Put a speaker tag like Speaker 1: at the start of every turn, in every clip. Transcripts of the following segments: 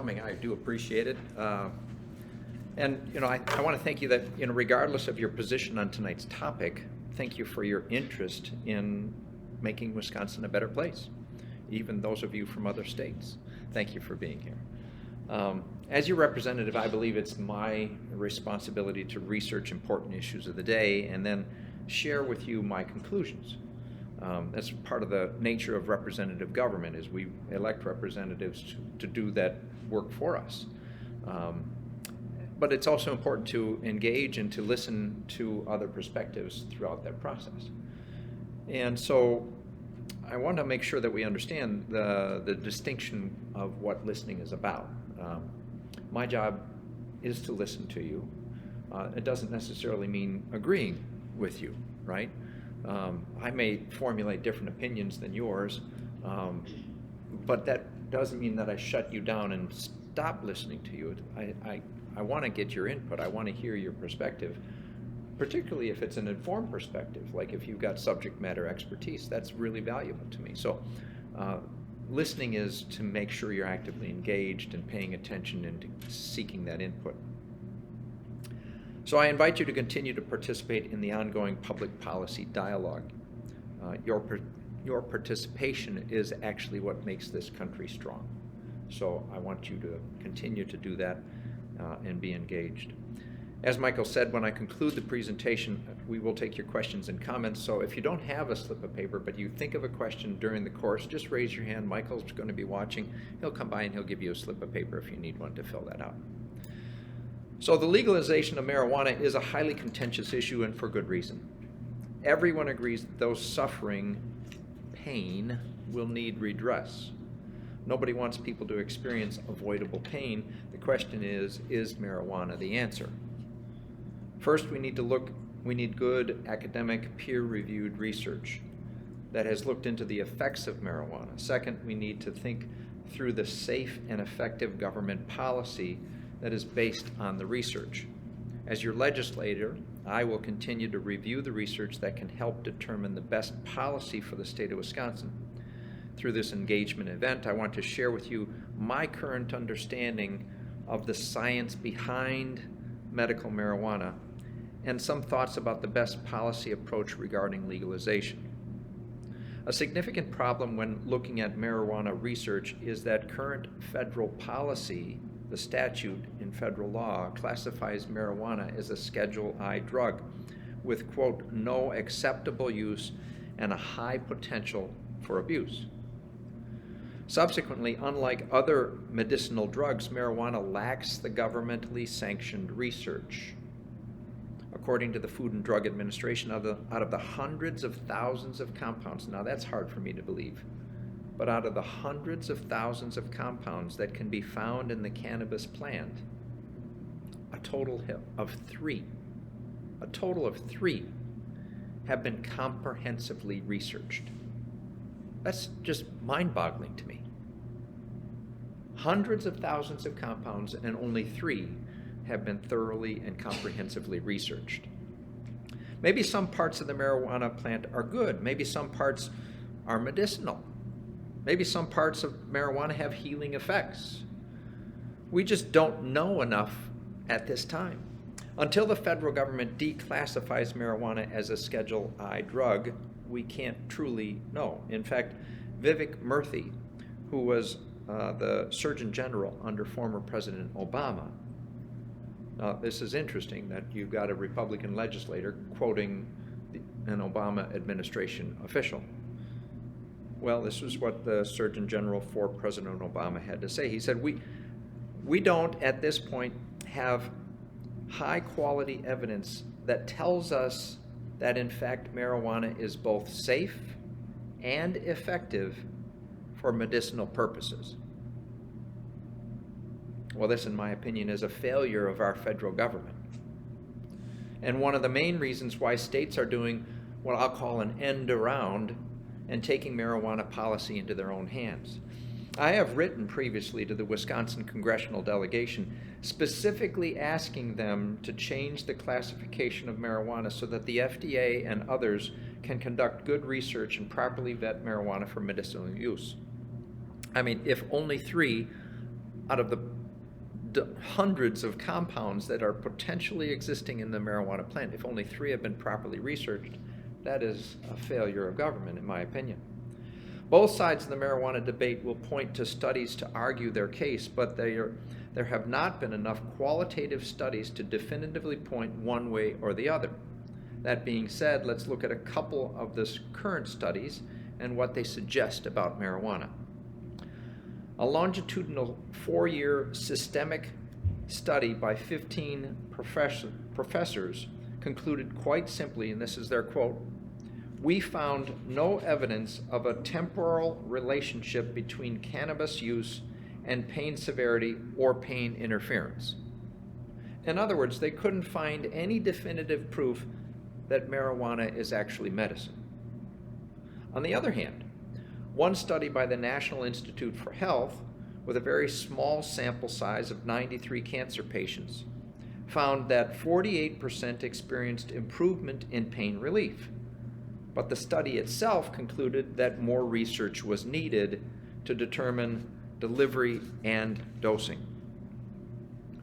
Speaker 1: coming. I do appreciate it. And I want to thank you that, regardless of your position on tonight's topic, thank you for your interest in making Wisconsin a better place. Even those of you from other states, thank you for being here. As your representative, I believe it's my responsibility to research important issues of the day and then share with you my conclusions. That's part of the nature of representative government, is we elect representatives to do that work for us. But it's also important to engage and to listen to other perspectives throughout that process. And so I want to make sure that we understand the distinction of what listening is about. My job is to listen to you. It doesn't necessarily mean agreeing with you, right? I may formulate different opinions than yours, but that doesn't mean that I shut you down and stop listening to you. I want to get your input. I want to hear your perspective, particularly if it's an informed perspective, like if you've got subject matter expertise. That's really valuable to me. So listening is to make sure you're actively engaged and paying attention and seeking that input. So I invite you to continue to participate in the ongoing public policy dialogue. Your participation is actually what makes this country strong. So I want you to continue to do that and be engaged. As Michael said, when I conclude the presentation, we will take your questions and comments. So if you don't have a slip of paper, but you think of a question during the course, just raise your hand. Michael's going to be watching. He'll come by and he'll give you a slip of paper if you need one to fill that out. So the legalization of marijuana is a highly contentious issue, and for good reason. Everyone agrees that those suffering pain will need redress. Nobody wants people to experience avoidable pain. The question is marijuana the answer? First, we need good academic, peer-reviewed research that has looked into the effects of marijuana. Second, we need to think through the safe and effective government policy that is based on the research. As your legislator, I will continue to review the research that can help determine the best policy for the state of Wisconsin. Through this engagement event, I want to share with you my current understanding of the science behind medical marijuana and some thoughts about the best policy approach regarding legalization. A significant problem when looking at marijuana research is that current federal policy, the statute in federal law, classifies marijuana as a Schedule I drug with, quote, no acceptable use and a high potential for abuse. Subsequently, unlike other medicinal drugs, marijuana lacks the governmentally sanctioned research. According to the Food and Drug Administration, out of the hundreds of thousands of compounds, now that's hard for me to believe, but out of the hundreds of thousands of compounds that can be found in the cannabis plant, a total of three have been comprehensively researched. That's just mind-boggling to me. Hundreds of thousands of compounds and only 3 have been thoroughly and comprehensively researched. Maybe some parts of the marijuana plant are good. Maybe some parts are medicinal. Maybe some parts of marijuana have healing effects. We just don't know enough at this time. Until the federal government declassifies marijuana as a Schedule I drug, we can't truly know. In fact, Vivek Murthy, who was the Surgeon General under former President Obama. Now, this is interesting that you've got a Republican legislator quoting an Obama administration official. Well, this is what the Surgeon General for President Obama had to say. He said, we don't at this point have high quality evidence that tells us that in fact marijuana is both safe and effective for medicinal purposes. Well, this, in my opinion, is a failure of our federal government. And one of the main reasons why states are doing what I'll call an end around and taking marijuana policy into their own hands. I have written previously to the Wisconsin congressional delegation specifically asking them to change the classification of marijuana so that the FDA and others can conduct good research and properly vet marijuana for medicinal use. I mean, if only 3 out of the hundreds of compounds that are potentially existing in the marijuana plant, if only 3 have been properly researched, that is a failure of government, in my opinion. Both sides of the marijuana debate will point to studies to argue their case, but there have not been enough qualitative studies to definitively point one way or the other. That being said, let's look at a couple of the current studies and what they suggest about marijuana. A longitudinal 4-year systemic study by 15 professors concluded quite simply, and this is their quote, "We found no evidence of a temporal relationship between cannabis use and pain severity or pain interference." In other words, they couldn't find any definitive proof that marijuana is actually medicine. On the other hand, one study by the National Institute for Health, with a very small sample size of 93 cancer patients, found that 48% experienced improvement in pain relief. But the study itself concluded that more research was needed to determine delivery and dosing.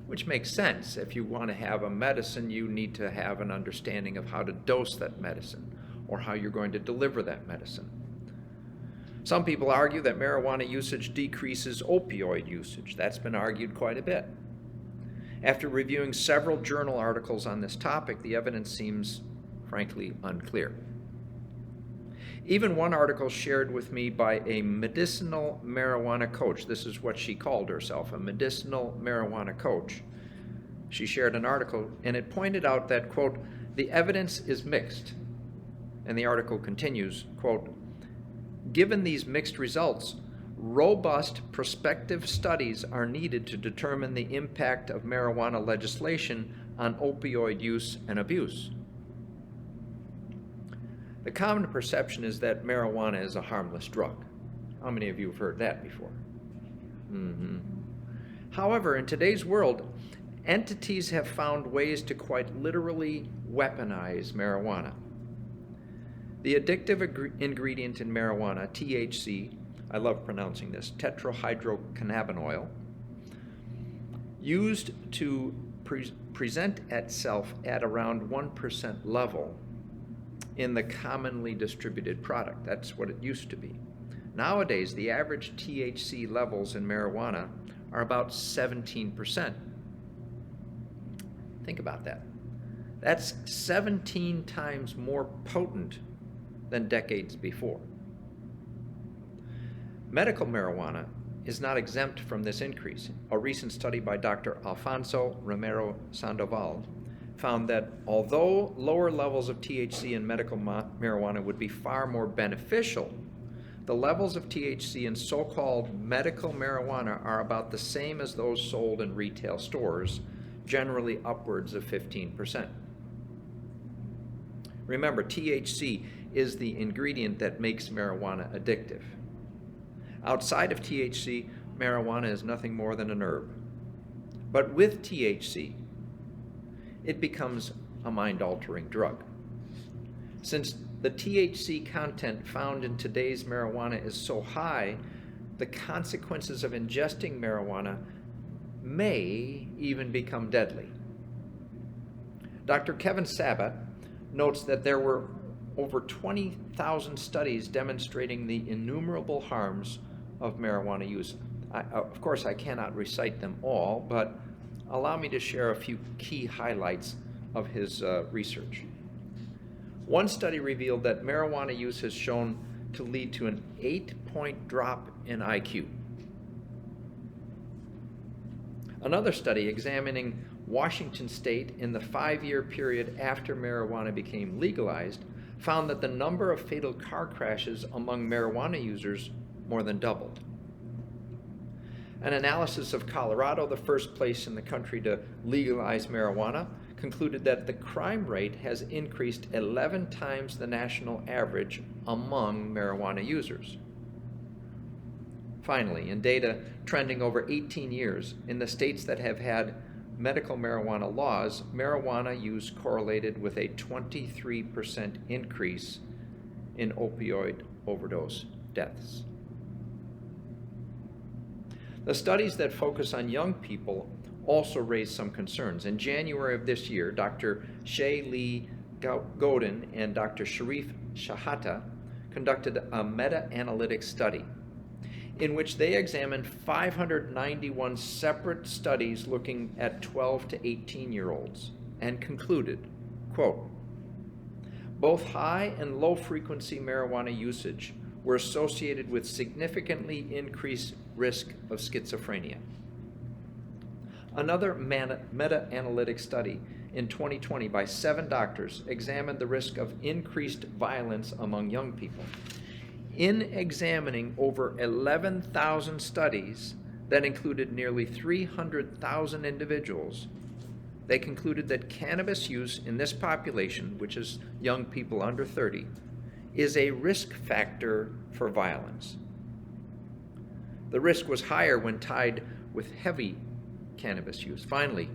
Speaker 1: Which makes sense. If you want to have a medicine, you need to have an understanding of how to dose that medicine or how you're going to deliver that medicine. Some people argue that marijuana usage decreases opioid usage. That's been argued quite a bit. After reviewing several journal articles on this topic, the evidence seems, frankly, unclear. Even one article shared with me by a medicinal marijuana coach, this is what she called herself, a medicinal marijuana coach. She shared an article and it pointed out that, quote, "the evidence is mixed." And the article continues, quote, "Given these mixed results, robust prospective studies are needed to determine the impact of marijuana legislation on opioid use and abuse." The common perception is that marijuana is a harmless drug. How many of you have heard that before? However, in today's world, entities have found ways to quite literally weaponize marijuana. The addictive ingredient in marijuana, THC, I love pronouncing this, tetrahydrocannabinol, used to present itself at around 1% level in the commonly distributed product. That's what it used to be. Nowadays, the average THC levels in marijuana are about 17%. Think about that. That's 17 times more potent than decades before. Medical marijuana is not exempt from this increase. A recent study by Dr. Alfonso Romero Sandoval found that although lower levels of THC in medical marijuana would be far more beneficial, the levels of THC in so-called medical marijuana are about the same as those sold in retail stores, generally upwards of 15%. Remember, THC is the ingredient that makes marijuana addictive. Outside of THC, marijuana is nothing more than an herb. But with THC, it becomes a mind-altering drug. Since the THC content found in today's marijuana is so high, the consequences of ingesting marijuana may even become deadly. Dr. Kevin Sabat notes that there were over 20,000 studies demonstrating the innumerable harms of marijuana use. Of course, I cannot recite them all, but allow me to share a few key highlights of his research. One study revealed that marijuana use has shown to lead to an 8-point drop in IQ. Another study examining Washington State in the 5-year period after marijuana became legalized found that the number of fatal car crashes among marijuana users more than doubled. An analysis of Colorado, the first place in the country to legalize marijuana, concluded that the crime rate has increased 11 times the national average among marijuana users. Finally, in data trending over 18 years, in the states that have had medical marijuana laws, marijuana use correlated with a 23% increase in opioid overdose deaths. The studies that focus on young people also raise some concerns. In January of this year, Dr. Shay Lee Godin and Dr. Sharif Shahata conducted a meta-analytic study in which they examined 591 separate studies looking at 12 to 18-year-olds and concluded, quote, both high and low frequency marijuana usage were associated with significantly increased risk of schizophrenia. Another meta-analytic study in 2020 by 7 doctors examined the risk of increased violence among young people. In examining over 11,000 studies that included nearly 300,000 individuals, they concluded that cannabis use in this population, which is young people under 30, is a risk factor for violence. The risk was higher when tied with heavy cannabis use. Finally,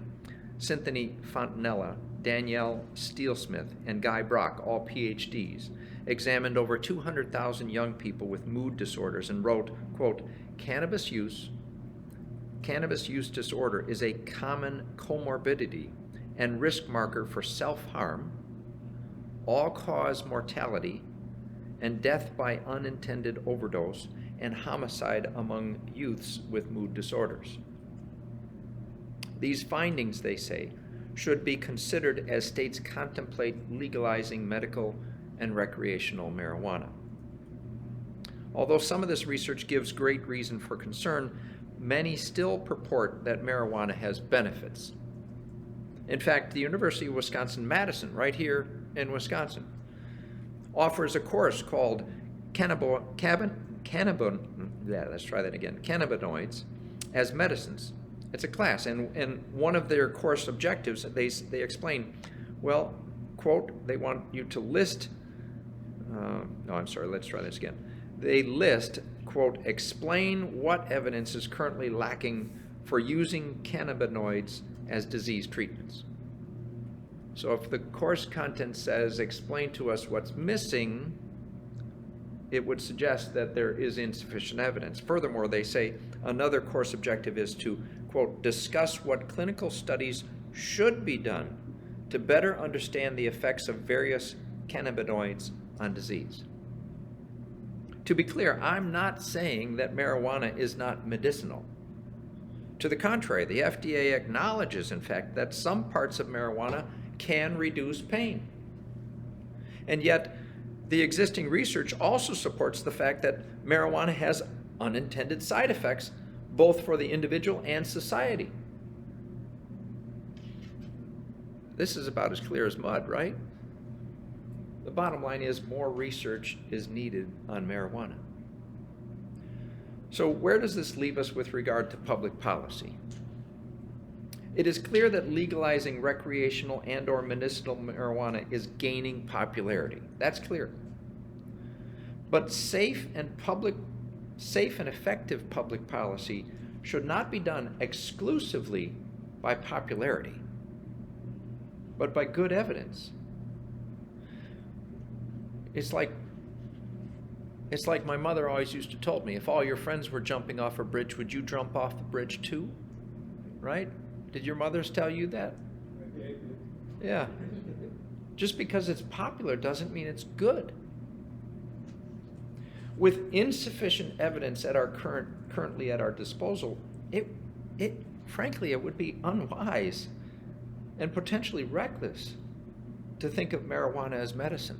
Speaker 1: Cynthia Fontanella, Danielle Steelsmith, and Guy Brock, all PhDs, examined over 200,000 young people with mood disorders and wrote, quote, cannabis use disorder is a common comorbidity and risk marker for self-harm, all-cause mortality, and death by unintended overdose and homicide among youths with mood disorders. These findings, they say, should be considered as states contemplate legalizing medical and recreational marijuana. Although some of this research gives great reason for concern, many still purport that marijuana has benefits. In fact, the University of Wisconsin-Madison, right here in Wisconsin, offers a course called cannabinoids as medicines. It's a class, and one of their course objectives, they explain, well, quote, they want you to list, let's try this again. They list, quote, explain what evidence is currently lacking for using cannabinoids as disease treatments. So if the course content says, explain to us what's missing, it would suggest that there is insufficient evidence. Furthermore, they say another course objective is to, quote, discuss what clinical studies should be done to better understand the effects of various cannabinoids on disease. To be clear, I'm not saying that marijuana is not medicinal. To the contrary, the FDA acknowledges, in fact, that some parts of marijuana can reduce pain. And yet, the existing research also supports the fact that marijuana has unintended side effects, both for the individual and society. This is about as clear as mud, right? The bottom line is more research is needed on marijuana. So where does this leave us with regard to public policy? It is clear that legalizing recreational and/or medicinal marijuana is gaining popularity. That's clear. But safe and effective public policy should not be done exclusively by popularity, but by good evidence. It's like my mother always used to tell me, if all your friends were jumping off a bridge, would you jump off the bridge too? Right? Did your mothers tell you that? Yeah. Just because it's popular doesn't mean it's good. With insufficient evidence at our currently at our disposal, frankly, it would be unwise and potentially reckless to think of marijuana as medicine.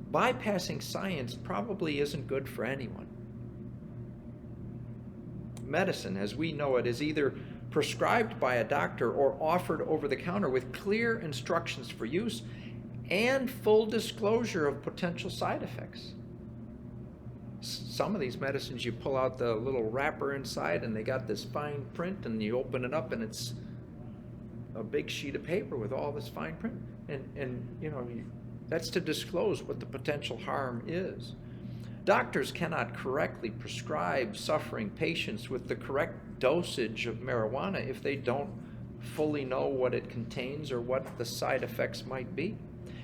Speaker 1: Bypassing science probably isn't good for anyone. Medicine, as we know it, is either prescribed by a doctor or offered over the counter with clear instructions for use and full disclosure of potential side effects. Some of these medicines, you pull out the little wrapper inside and they got this fine print, and you open it up and it's a big sheet of paper with all this fine print. And you know, that's to disclose what the potential harm is. Doctors cannot correctly prescribe suffering patients with the correct dosage of marijuana if they don't fully know what it contains or what the side effects might be.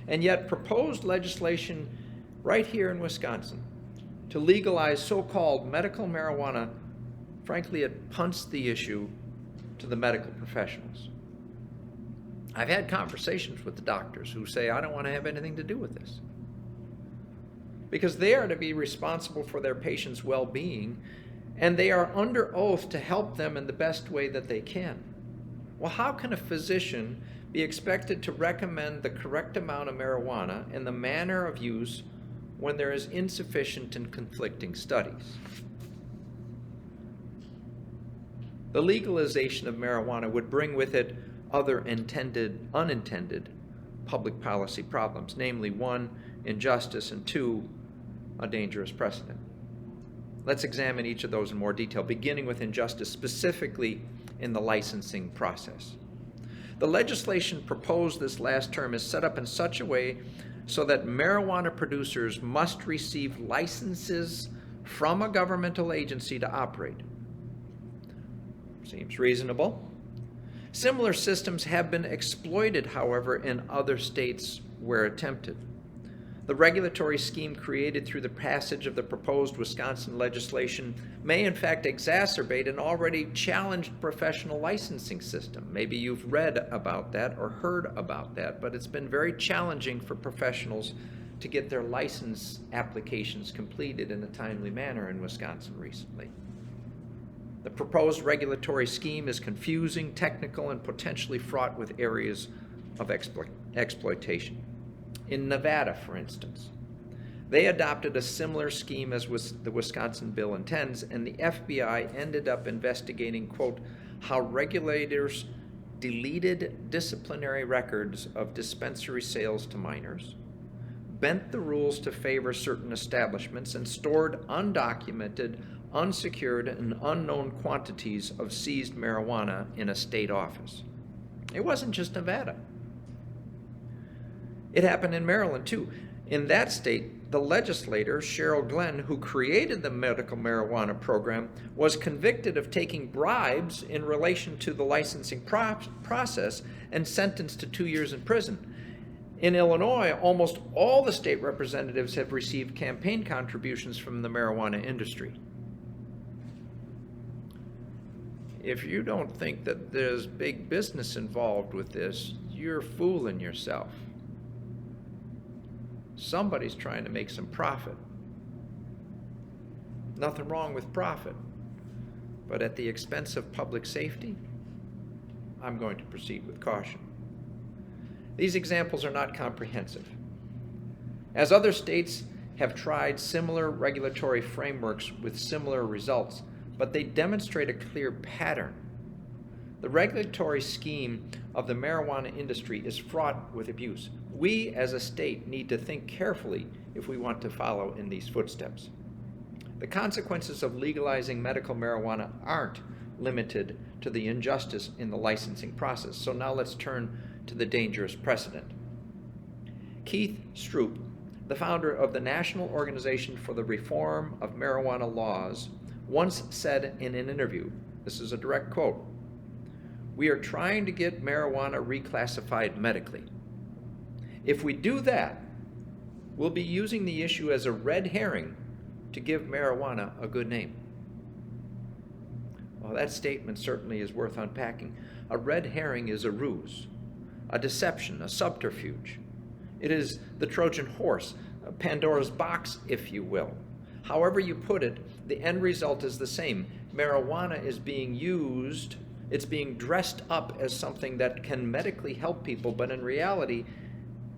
Speaker 1: And yet proposed legislation right here in Wisconsin to legalize so-called medical marijuana, frankly, it punts the issue to the medical professionals. I've had conversations with the doctors who say, I don't want to have anything to do with this, because they are to be responsible for their patients' well-being, and they are under oath to help them in the best way that they can. Well, how can a physician be expected to recommend the correct amount of marijuana and the manner of use when there is insufficient and conflicting studies? The legalization of marijuana would bring with it other unintended public policy problems, namely 1, injustice, and 2, a dangerous precedent. Let's examine each of those in more detail, beginning with injustice, specifically in the licensing process. The legislation proposed this last term is set up in such a way so that marijuana producers must receive licenses from a governmental agency to operate. Seems reasonable. Similar systems have been exploited, however, in other states where attempted. The regulatory scheme created through the passage of the proposed Wisconsin legislation may in fact exacerbate an already challenged professional licensing system. Maybe you've read about that or heard about that, but it's been very challenging for professionals to get their license applications completed in a timely manner in Wisconsin recently. The proposed regulatory scheme is confusing, technical, and potentially fraught with areas of exploitation. In Nevada, for instance, they adopted a similar scheme as the Wisconsin bill intends, and the FBI ended up investigating, quote, how regulators deleted disciplinary records of dispensary sales to minors, bent the rules to favor certain establishments, and stored undocumented, unsecured, and unknown quantities of seized marijuana in a state office. It wasn't just Nevada. It happened in Maryland, too. In that state, the legislator, Cheryl Glenn, who created the medical marijuana program, was convicted of taking bribes in relation to the licensing process and sentenced to 2 years in prison. In Illinois, almost all the state representatives have received campaign contributions from the marijuana industry. If you don't think that there's big business involved with this, you're fooling yourself. Somebody's trying to make some profit. Nothing wrong with profit, but at the expense of public safety, I'm going to proceed with caution. These examples are not comprehensive. As other states have tried similar regulatory frameworks with similar results, but they demonstrate a clear pattern. The regulatory scheme of the marijuana industry is fraught with abuse. We as a state need to think carefully if we want to follow in these footsteps. The consequences of legalizing medical marijuana aren't limited to the injustice in the licensing process. So now let's turn to the dangerous precedent. Keith Stroup, the founder of the National Organization for the Reform of Marijuana Laws, once said in an interview, this is a direct quote, "We are trying to get marijuana reclassified medically. If we do that, we'll be using the issue as a red herring to give marijuana a good name." Well, that statement certainly is worth unpacking. A red herring is a ruse, a deception, a subterfuge. It is the Trojan horse, Pandora's box, if you will. However you put it, the end result is the same. Marijuana is being used, it's being dressed up as something that can medically help people, but in reality,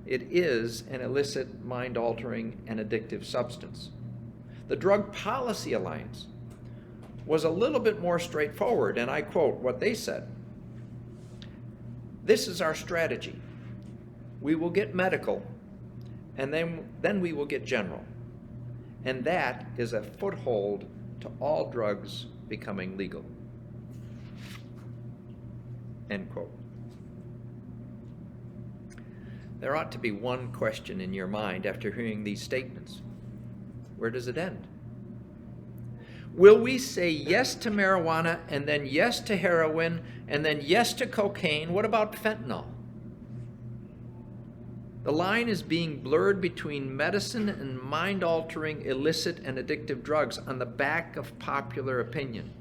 Speaker 1: it is an illicit, mind-altering, and addictive substance. The Drug Policy Alliance was a little bit more straightforward, and I quote what they said. "This is our strategy. We will get medical, and then we will get general. And that is a foothold to all drugs becoming legal." End quote. There ought to be one question in your mind after hearing these statements. Where does it end? Will we say yes to marijuana and then yes to heroin and then yes to cocaine? What about fentanyl? The line is being blurred between medicine and mind-altering, illicit, and addictive drugs on the back of popular opinion.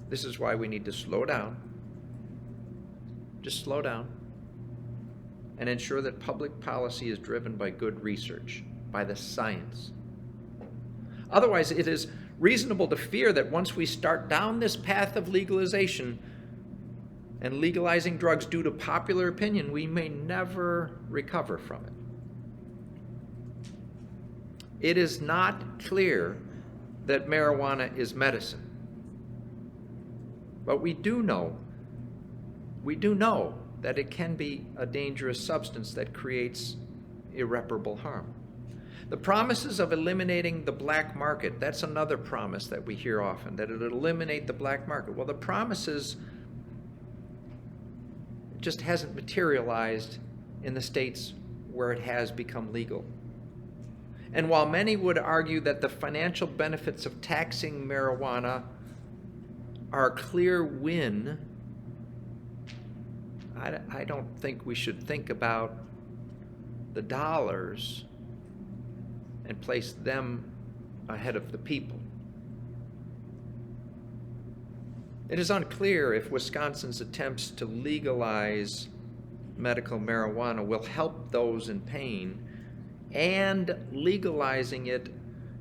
Speaker 1: This is why we need to slow down. Just slow down and ensure that public policy is driven by good research, by the science. Otherwise, it is reasonable to fear that once we start down this path of legalization and legalizing drugs due to popular opinion, we may never recover from it. It is not clear that marijuana is medicine. But we do know that it can be a dangerous substance that creates irreparable harm. The promises of eliminating the black market, that's another promise that we hear often, that it would eliminate the black market. Well, the promises just hasn't materialized in the states where it has become legal. And while many would argue that the financial benefits of taxing marijuana are a clear win, I don't think we should think about the dollars and place them ahead of the people. It is unclear if Wisconsin's attempts to legalize medical marijuana will help those in pain, and legalizing it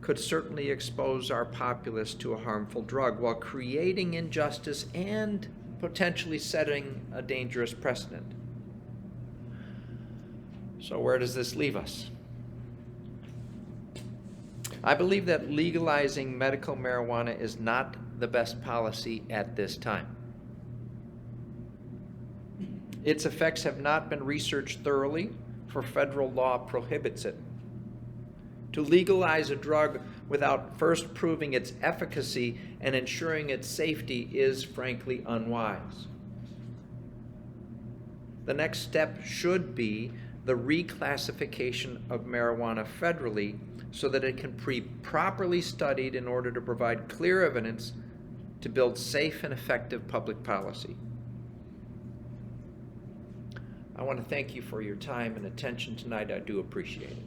Speaker 1: could certainly expose our populace to a harmful drug while creating injustice and potentially setting a dangerous precedent. So where does this leave us? I believe that legalizing medical marijuana is not the best policy at this time. Its effects have not been researched thoroughly, for federal law prohibits it. To legalize a drug without first proving its efficacy and ensuring its safety is frankly unwise. The next step should be the reclassification of marijuana federally so that it can be properly studied in order to provide clear evidence to build safe and effective public policy. I want to thank you for your time and attention tonight. I do appreciate it.